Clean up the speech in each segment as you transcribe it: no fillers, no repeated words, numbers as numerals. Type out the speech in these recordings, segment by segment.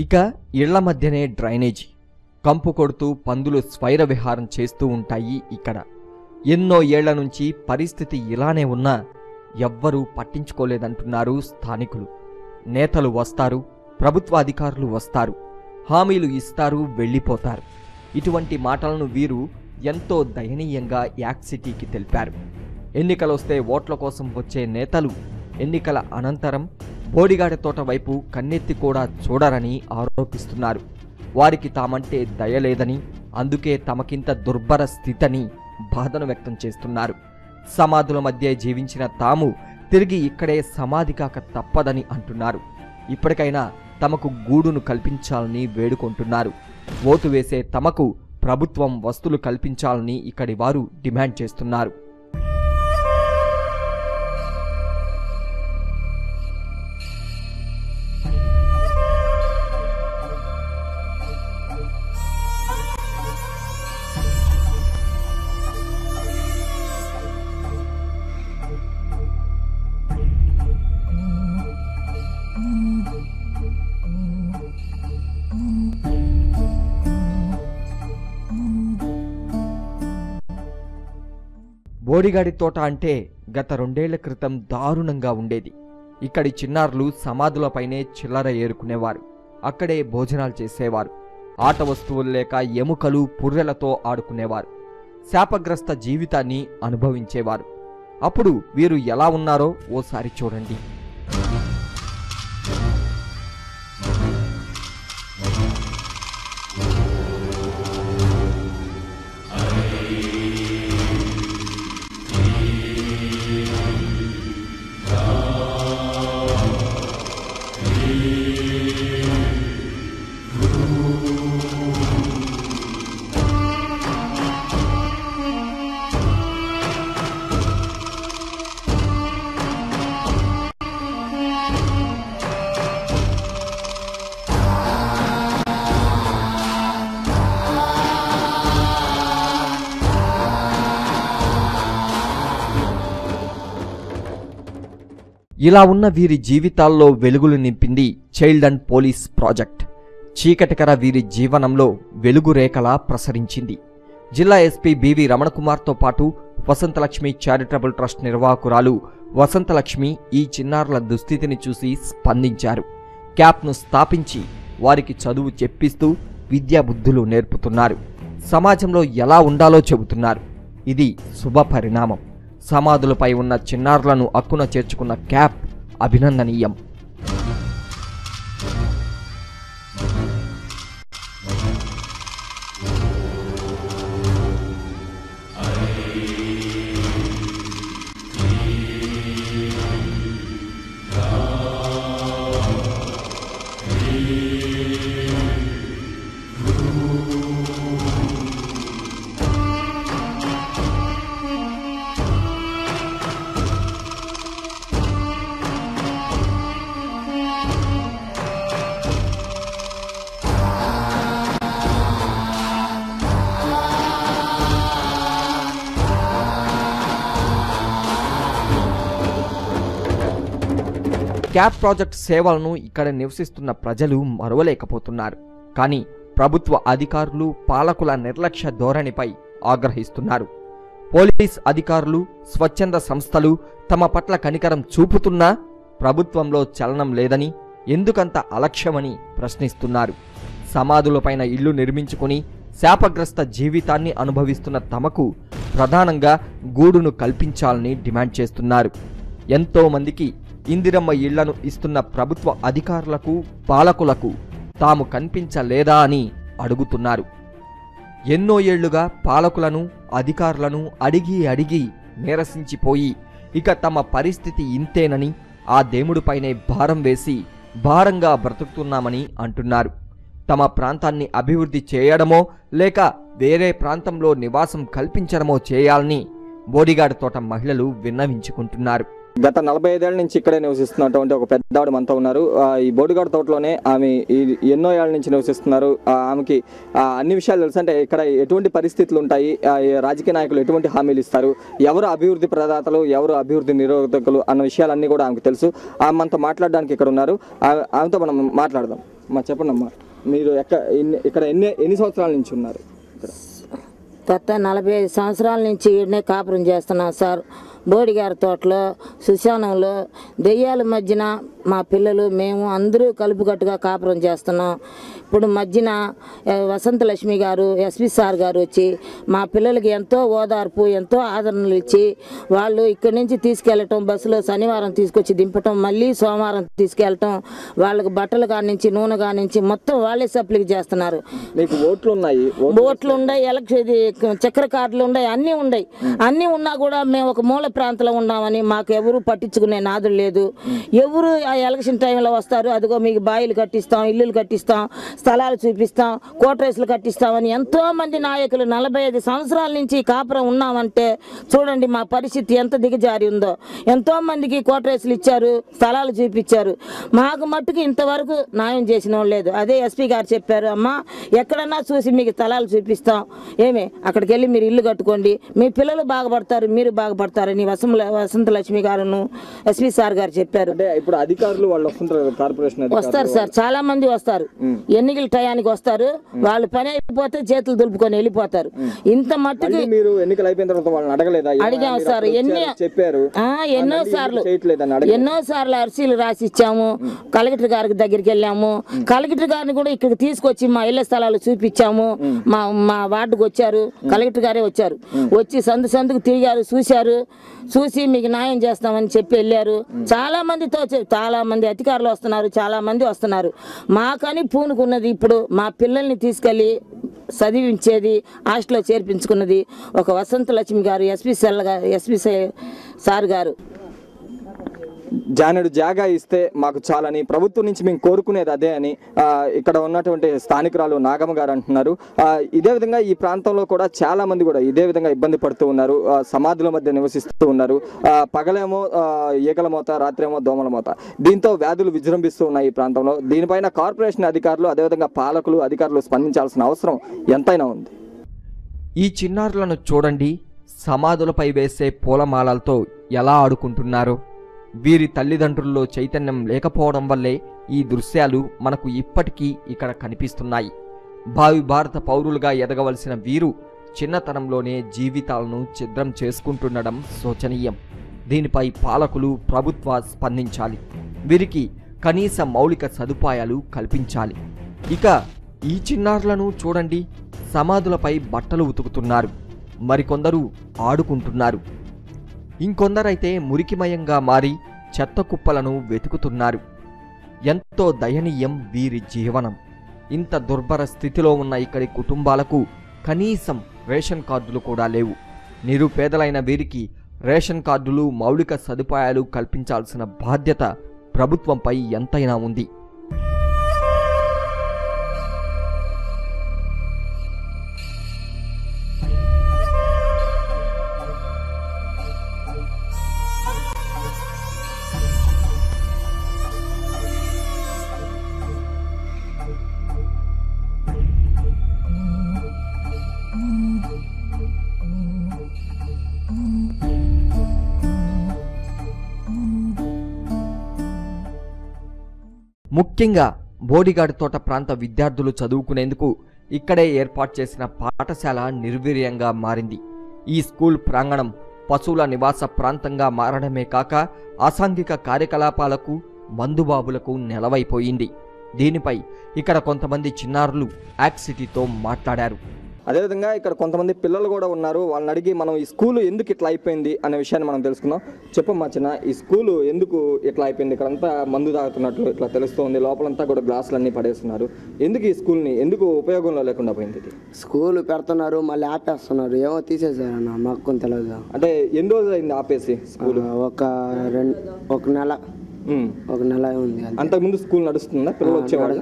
ఇక ఇళ్ల మధ్యనే డ్రైనేజీ కంపు కొడుతూ పందులు స్వైర విహారం చేస్తూ ఉంటాయి. ఇక్కడ ఎన్నో ఏళ్ల నుంచి పరిస్థితి ఇలానే ఉన్నా ఎవ్వరూ పట్టించుకోలేదంటున్నారు స్థానికులు. నేతలు వస్తారు, ప్రభుత్వ అధికారులు వస్తారు, హామీలు ఇస్తారు, వెళ్ళిపోతారు. ఇటువంటి మాటలను వీరు ఎంతో దయనీయంగా యాక్సిటీకి తెలిపారు. ఎన్నికలొస్తే ఓట్ల కోసం వచ్చే నేతలు ఎన్నికల అనంతరం బోడిగాడి తోట వైపు కన్నెత్తి కూడా చూడరని ఆరోపిస్తున్నారు. వారికి తామంటే దయలేదని, అందుకే తమకింత దుర్భర స్థితిని బాధను వ్యక్తం చేస్తున్నారు. సమాధుల మధ్య జీవించిన తాము తిరిగి ఇక్కడే సమాధి కాక తప్పదని అంటున్నారు. ఇప్పటికైనా తమకు గూడును కల్పించాలని వేడుకుంటున్నారు. ఓటు వేసే తమకు ప్రభుత్వం వస్తువులు కల్పించాలని ఇక్కడి వారు డిమాండ్ చేస్తున్నారు. బోడిగాడి తోట అంటే గత 2 ఏళ్ల క్రితం దారుణంగా ఉండేది. ఇక్కడి చిన్నారులు సమాధులపైనే చిల్లర ఏరుకునేవారు, అక్కడే భోజనాలు చేసేవారు. ఆట వస్తువులు లేక ఎముకలు పుర్రెలతో ఆడుకునేవారు. శాపగ్రస్త జీవితాన్ని అనుభవించేవారు. అప్పుడు వీరు ఎలా ఉన్నారో ఓసారి చూడండి. ఇలా ఉన్న వీరి జీవితాల్లో వెలుగులు నింపింది చైల్డ్ అండ్ పోలీస్ ప్రాజెక్ట్. చీకటికర వీరి జీవనంలో వెలుగు రేఖలా ప్రసరించింది. జిల్లా ఎస్పీ బివి రమణకుమార్తో పాటు వసంతలక్ష్మి చారిటబుల్ ట్రస్ట్ నిర్వాహకురాలు వసంతలక్ష్మి ఈ చిన్నారుల దుస్థితిని చూసి స్పందించారు. క్యాప్ను స్థాపించి వారికి చదువు చెప్పిస్తూ విద్యాబుద్ధులు నేర్పుతున్నారు. సమాజంలో ఎలా ఉండాలో చెబుతున్నారు. ఇది శుభ పరిణామం. సమాధులపై ఉన్న చిన్నారులను అక్కున చేర్చుకున్న క్యాప్ అభినందనీయం. క్యాప్ ప్రాజెక్ట్ సేవలను ఇక్కడ నివసిస్తున్న ప్రజలు మరువలేకపోతున్నారు. కానీ ప్రభుత్వ అధికారులు, పాలకుల నిర్లక్ష్య ధోరణిపై ఆగ్రహిస్తున్నారు. పోలీస్ అధికారులు, స్వచ్ఛంద సంస్థలు తమ పట్ల కనికరం చూపుతున్నా ప్రభుత్వంలో చలనం లేదని, ఎందుకంత అలక్ష్యమని ప్రశ్నిస్తున్నారు. సమాధులపైన ఇళ్లు నిర్మించుకుని శాపగ్రస్త జీవితాన్ని అనుభవిస్తున్న తమకు ప్రధానంగా గూడును కల్పించాలని డిమాండ్ చేస్తున్నారు. ఎంతో మందికి ఇందిరమ్మ ఇళ్లను ఇస్తున్న ప్రభుత్వ అధికారులకు, పాలకులకు తాము కనిపించలేదా అని అడుగుతున్నారు. ఎన్నో ఏళ్లుగా పాలకులను, అధికారులను అడిగి నీరసించిపోయి ఇక తమ పరిస్థితి ఇంతేనని, ఆ దేవుడిపైనే భారం వేసి భారంగా బ్రతుకుతున్నామని అంటున్నారు. తమ ప్రాంతాన్ని అభివృద్ధి చేయడమో లేక వేరే ప్రాంతంలో నివాసం కల్పించడమో చేయాలని బోడిగాడి తోట మహిళలు విన్నవించుకుంటున్నారు. గత 45 ఏళ్ల నుంచి ఇక్కడే నివసిస్తున్నటువంటి ఒక పెద్ద ఆవిడ మనతో ఉన్నారు. ఈ బోడిగాడి తోటలోనే ఆమె ఎన్నో ఏళ్ల నుంచి నివసిస్తున్నారు. ఆమెకి అన్ని విషయాలు తెలుసు. అంటే ఇక్కడ ఎటువంటి పరిస్థితులు ఉంటాయి, రాజకీయ నాయకులు ఎటువంటి హామీలు ఇస్తారు, ఎవరు అభివృద్ధి ప్రదాతలు, ఎవరు అభివృద్ధి నిరోధకులు అన్న విషయాలన్నీ కూడా ఆమెకు తెలుసు. మనతో మాట్లాడడానికి ఇక్కడ ఉన్నారు. ఆమెతో మనం మాట్లాడదాం. చెప్పండి అమ్మా, మీరు ఇక్కడ ఎన్ని సంవత్సరాల నుంచి ఉన్నారు ఇక్కడ? గత 45 సంవత్సరాల నుంచి ఈడనే కాపురం చేస్తున్నాం సార్. బోడిగారి తోటలో సుశానంలో దెయ్యాల మధ్యన మా పిల్లలు మేము అందరూ కలుపుకట్టుగా కాపురం చేస్తున్నాం. ఇప్పుడు మధ్యన వసంత లక్ష్మి గారు ఎస్పి సార్ గారు వచ్చి మా పిల్లలకి ఎంతో ఓదార్పు ఎంతో ఆదరణలు ఇచ్చి వాళ్ళు ఇక్కడి నుంచి తీసుకెళ్ళటం, బస్సులో శనివారం తీసుకొచ్చి దింపటం, మళ్ళీ సోమవారం తీసుకెళ్ళటం, వాళ్ళకి బట్టలు కానించి నూనె కానించి మొత్తం వాళ్ళే సప్లికి చేస్తున్నారు. మీకు ఓట్లు ఉన్నాయి? ఓట్లు ఉన్నాయి, ఎలక్షన్ చక్కెర కార్డులు ఉన్నాయి, అన్నీ ఉన్నాయి. అన్నీ ఉన్నా కూడా మేము ఒక మూల ప్రాంతంలో ఉన్నామని మాకు ఎవరు పట్టించుకునే నాదులు లేదు. ఎవరు ఆ ఎలక్షన్ టైంలో వస్తారు, అదిగో మీకు బాయిలు కట్టిస్తాం, ఇల్లులు కట్టిస్తాం, స్థలాలు చూపిస్తాం, కోటరేసులు కట్టిస్తామని ఎంతో మంది నాయకులు 45 సంవత్సరాల నుంచి కాపురం ఉన్నామంటే చూడండి మా పరిస్థితి ఎంత దిగజారి ఉందో. ఎంతో మందికి కోటరేసులు ఇచ్చారు, స్థలాలు చూపించారు. మాకు మట్టుకు ఇంతవరకు న్యాయం చేసిన వాళ్ళు లేదు. అదే ఎస్పీ గారు చెప్పారు, అమ్మా ఎక్కడన్నా చూసి మీకు స్థలాలు చూపిస్తాం, ఏమే అక్కడికి వెళ్ళి మీరు ఇల్లు కట్టుకోండి, మీ పిల్లలు బాగుపడతారు, మీరు బాగుపడతారని వసంత లక్ష్మి గారును ఎస్పీ సార్ గారు చెప్పారు. ఇప్పుడు అధికారులు వాళ్ళు వస్తుంటారు, కార్పొరేషన్ వస్తారు సార్, చాలా మంది వస్తారు. ఎన్నికల టయానికి వస్తారు, వాళ్ళు పని అయిపోతే చేతులు దులుపుకొని వెళ్ళిపోతారు. ఇంత మట్టుకు మీరు ఎన్నికలు అయిపోయిన తర్వాత వాళ్ళని అడగలేదా? అడిగాం సార్, చెప్పారు ఎన్నో సార్లు అర్జీలు రాసి ఇచ్చాము. కలెక్టర్ గారి దగ్గరికి వెళ్ళాము. కలెక్టర్ గారిని కూడా ఇక్కడికి తీసుకొచ్చి మా ఇళ్ల స్థలాలు చూపించాము. మా వార్డుకు వచ్చారు, కలెక్టర్ గారే వచ్చారు. వచ్చి సందుకు తిరిగారు, చూసి మీకు న్యాయం చేస్తామని చెప్పి వెళ్ళారు. చాలా మంది అధికారులు వస్తున్నారు, చాలా మంది వస్తున్నారు. మాకని పూనుకున్నది ఇప్పుడు మా పిల్లల్ని తీసుకెళ్ళి చదివించేది, హాస్టల్లో చేర్పించుకున్నది ఒక వసంత లక్ష్మి గారు, ఎస్పీ సార్ గారు. జానెడు జాగా ఇస్తే మాకు చాలని, ప్రభుత్వం నుంచి మేము కోరుకునేది అదే అని ఇక్కడ ఉన్నటువంటి స్థానికురాలు నాగమ్మ గారు అంటున్నారు. ఇదే విధంగా ఈ ప్రాంతంలో కూడా చాలా మంది కూడా ఇదే విధంగా ఇబ్బంది పడుతూ ఉన్నారు. సమాధుల మధ్య నివసిస్తూ ఉన్నారు. పగలేమో ఈగల మోత, రాత్రేమో దోమల మోత. దీంతో వ్యాధులు విజృంభిస్తూ ఉన్నాయి ఈ ప్రాంతంలో. దీనిపైన కార్పొరేషన్ అధికారులు, అదేవిధంగా పాలకులు, అధికారులు స్పందించాల్సిన అవసరం ఎంతైనా ఉంది. ఈ చిన్నారులను చూడండి, సమాధులపై వేసే పూలమాలలతో ఎలా ఆడుకుంటున్నారు. వీరి తల్లిదండ్రుల్లో చైతన్యం లేకపోవడం వల్లే ఈ దృశ్యాలు మనకు ఇప్పటికీ ఇక్కడ కనిపిస్తున్నాయి. భావి భారత పౌరులుగా ఎదగవలసిన వీరు చిన్నతనంలోనే జీవితాలను ఛిద్రం చేసుకుంటుండడం శోచనీయం. దీనిపై పాలకులు, ప్రభుత్వ స్పందించాలి. వీరికి కనీస మౌలిక సదుపాయాలు కల్పించాలి. ఇక ఈ చిన్నారులను చూడండి, సమాధులపై బట్టలు ఉతుకుతున్నారు, మరికొందరు ఆడుకుంటున్నారు, ఇంకొందరైతే మురికిమయంగా మారి చెత్త కుప్పలను వెతుకుతున్నారు. ఎంతో దయనీయం వీరి జీవనం. ఇంత దుర్భర స్థితిలో ఉన్న ఇక్కడి కుటుంబాలకు కనీసం రేషన్ కార్డులు కూడా లేవు. నిరుపేదలైన వీరికి రేషన్ కార్డులు, మౌలిక సదుపాయాలు కల్పించాల్సిన బాధ్యత ప్రభుత్వంపై ఎంతైనా ఉంది. ముఖ్యంగా బోడిగాడి తోట ప్రాంత విద్యార్థులు చదువుకునేందుకు ఇక్కడే ఏర్పాటు చేసిన పాఠశాల నిర్వీర్యంగా మారింది. ఈ స్కూల్ ప్రాంగణం పశువుల నివాస ప్రాంతంగా మారడమే కాక అసాంఘిక కార్యకలాపాలకు, మందుబాబులకు నెలవైపోయింది. దీనిపై ఇక్కడ కొంతమంది చిన్నారులు యాక్సిటీతో మాట్లాడారు. అదేవిధంగా ఇక్కడ కొంతమంది పిల్లలు కూడా ఉన్నారు. వాళ్ళని అడిగి మనం ఈ స్కూలు ఎందుకు ఇట్లా అయిపోయింది అనే విషయాన్ని మనం తెలుసుకుందాం. చెప్పమ్మా చిన్న, ఈ స్కూలు ఎందుకు ఇట్లా అయిపోయింది? ఇక్కడంతా మందు తాగుతున్నట్లు ఇట్లా తెలుస్తుంది, లోపలంతా కూడా గ్లాసులన్నీ పడేస్తున్నారు. ఎందుకు ఈ స్కూల్ని ఎందుకు ఉపయోగంలో లేకుండా పోయింది? స్కూల్ పెడుతున్నారు, మళ్ళీ ఆపేస్తున్నారు. ఏమో తీసేసారన్న, మాకు కొంత తెలియదు. అంటే ఎన్ని రోజులు అయింది ఆపేసి స్కూల్? ఒక నెల ఉంది. అంతకుముందు స్కూల్ నడుస్తుందా? పిల్లలు వచ్చేవాడు?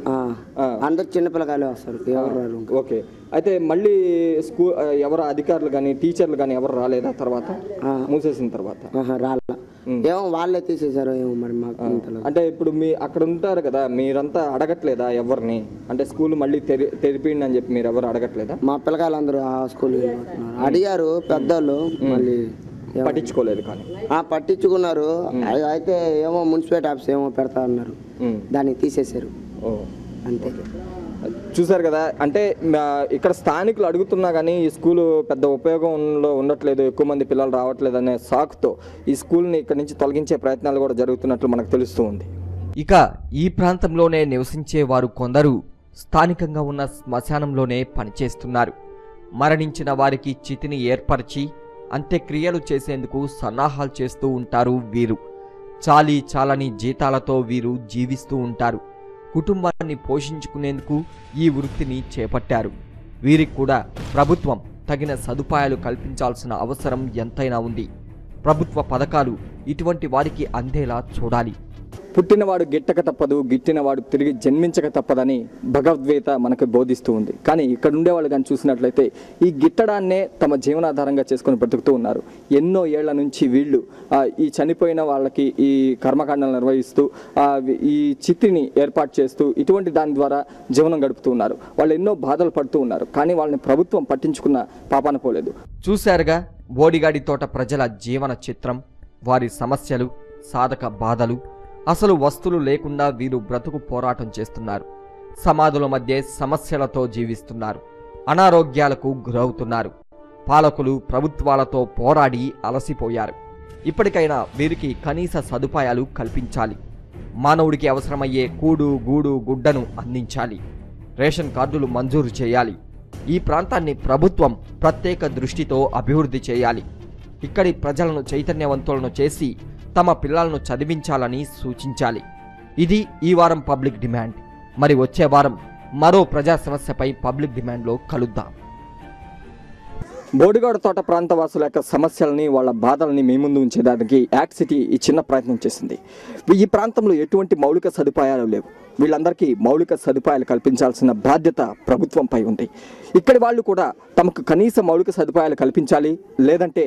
అందరు చిన్న పిల్లకాయలు వస్తారు, ఎవరు రారు. ఓకే, అయితే మళ్ళీ స్కూల్ ఎవరు అధికారులు కానీ టీచర్లు కానీ ఎవరు రాలేదా తర్వాత మూసేసిన తర్వాత? రాలే, ఏమో వాళ్ళే తీసేసారు ఏమో, మరి మాకు తెలియదు. అంటే ఇప్పుడు మీ అక్కడ ఉంటారు కదా, మీరంతా అడగట్లేదా ఎవరిని? అంటే స్కూల్ మళ్ళీ తెరిపిండి అని చెప్పి మీరు ఎవరు అడగట్లేదా? మా పిల్లకాయలు అందరూ ఆ స్కూల్ అడిగారు పెద్దోళ్ళు, మళ్ళీ పట్టించుకోలేదు. కానీ పట్టించుకున్నారు. అయితే ఏమో మున్సిపాలిటీ ఆఫీస్ ఏమో పెడతా అన్నారు, దాన్ని తీసేశారు. అంతే. చూశారు కదా, అంటే ఇక్కడ స్థానికులు అడుగుతున్నా కానీ ఈ స్కూలు పెద్ద ఉపయోగంలో ఉండట్లేదు, ఎక్కువ మంది పిల్లలు రావట్లేదు అనే సాకుతో ఈ స్కూల్ని ఇక్కడ నుంచి తొలగించే ప్రయత్నాలు కూడా జరుగుతున్నట్లు మనకు తెలుస్తూ ఉంది. ఇక ఈ ప్రాంతంలోనే నివసించే వారు కొందరు స్థానికంగా ఉన్న శ్మశానంలోనే పనిచేస్తున్నారు. మరణించిన వారికి చితిని ఏర్పరిచి అంత్యక్రియలు చేసేందుకు సన్నాహాలు చేస్తూ ఉంటారు వీరు. చాలని జీతాలతో వీరు జీవిస్తూ ఉంటారు. కుటుంబాన్ని పోషించుకునేందుకు ఈ వృత్తిని చేపట్టారు. వీరికి కూడా ప్రభుత్వం తగిన సదుపాయాలు కల్పించాల్సిన అవసరం ఎంతైనా ఉంది. ప్రభుత్వ పథకాలు ఇటువంటి వారికి అందేలా చూడాలి. పుట్టినవాడు గిట్టక తప్పదు, గిట్టినవాడు తిరిగి జన్మించక తప్పదని భగవద్గీత మనకు బోధిస్తూ ఉంది. కానీ ఇక్కడ ఉండేవాళ్ళు కానీ చూసినట్లయితే ఈ గిట్టడాన్నే తమ జీవనాధారంగా చేసుకొని బ్రతుకుతూ ఉన్నారు. ఎన్నో ఏళ్ల నుంచి వీళ్ళు ఈ చనిపోయిన వాళ్ళకి ఈ కర్మకాండాలు నిర్వహిస్తూ ఈ చిత్తిని ఏర్పాటు చేస్తూ ఇటువంటి దాని ద్వారా జీవనం గడుపుతూ ఉన్నారు. వాళ్ళు ఎన్నో బాధలు పడుతూ ఉన్నారు. కానీ వాళ్ళని ప్రభుత్వం పట్టించుకున్న పాపాన పోలేదు. చూశారుగా బోడిగాడి తోట ప్రజల జీవన చిత్రం, వారి సమస్యలు, సాధక బాధలు. అసలు వస్తువులు లేకుండా వీరు బ్రతుకు పోరాటం చేస్తున్నారు. సమాధుల మధ్య సమస్యలతో జీవిస్తున్నారు. అనారోగ్యాలకు గురవుతున్నారు. పాలకులు ప్రభుత్వాలతో పోరాడి అలసిపోయారు. ఇప్పటికైనా వీరికి కనీస సదుపాయాలు కల్పించాలి. మానవుడికి అవసరమయ్యే కూడు, గూడు, గుడ్డను అందించాలి. రేషన్ కార్డులు మంజూరు చేయాలి. ఈ ప్రాంతాన్ని ప్రభుత్వం ప్రత్యేక దృష్టితో అభివృద్ధి చేయాలి. ఇక్కడి ప్రజలను చైతన్యవంతులను చేసి తమ పిల్లలను చదివించాలని సూచించాలి. ఇది ఈ వారం పబ్లిక్ డిమాండ్. మరి వచ్చే వారం మరో ప్రజా సమస్యపై పబ్లిక్ డిమాండ్లో కలుద్దాం. బోడిగాడ తోట ప్రాంత వాసుల యొక్క సమస్యలని, వాళ్ళ బాధల్ని మీ ముందు ఉంచేదానికి యాక్ట్ సిటీ ఈ చిన్న ప్రయత్నం చేసింది. ఈ ప్రాంతంలో ఎటువంటి మౌలిక సదుపాయాలు లేవు. వీళ్ళందరికీ మౌలిక సదుపాయాలు కల్పించాల్సిన బాధ్యత ప్రభుత్వంపై ఉంది. ఇక్కడి వాళ్ళు కూడా తమకు కనీస మౌలిక సదుపాయాలు కల్పించాలి. లేదంటే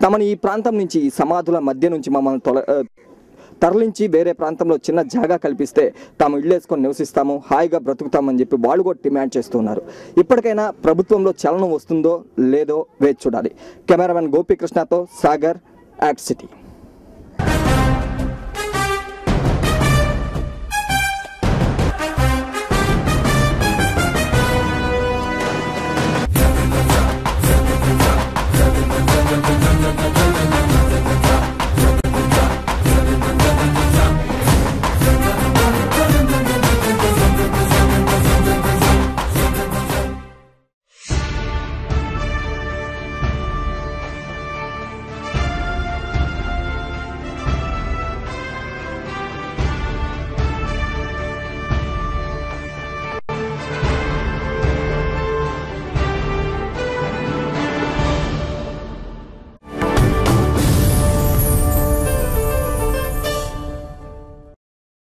తమని ఈ ప్రాంతం నుంచి, ఈ సమాధుల మధ్య నుంచి మమ్మల్ని తరలించి వేరే ప్రాంతంలో చిన్న జాగా కల్పిస్తే తాము ఇళ్ళేసుకొని నివసిస్తాము, హాయిగా బ్రతుకుతామని చెప్పి వాళ్ళు కూడా డిమాండ్ చేస్తున్నారు. ఇప్పటికైనా ప్రభుత్వంలో చలనం వస్తుందో లేదో వేచి చూడాలి. కెమెరామెన్ గోపీకృష్ణతో సాగర్, యాక్ట్ సిటీ.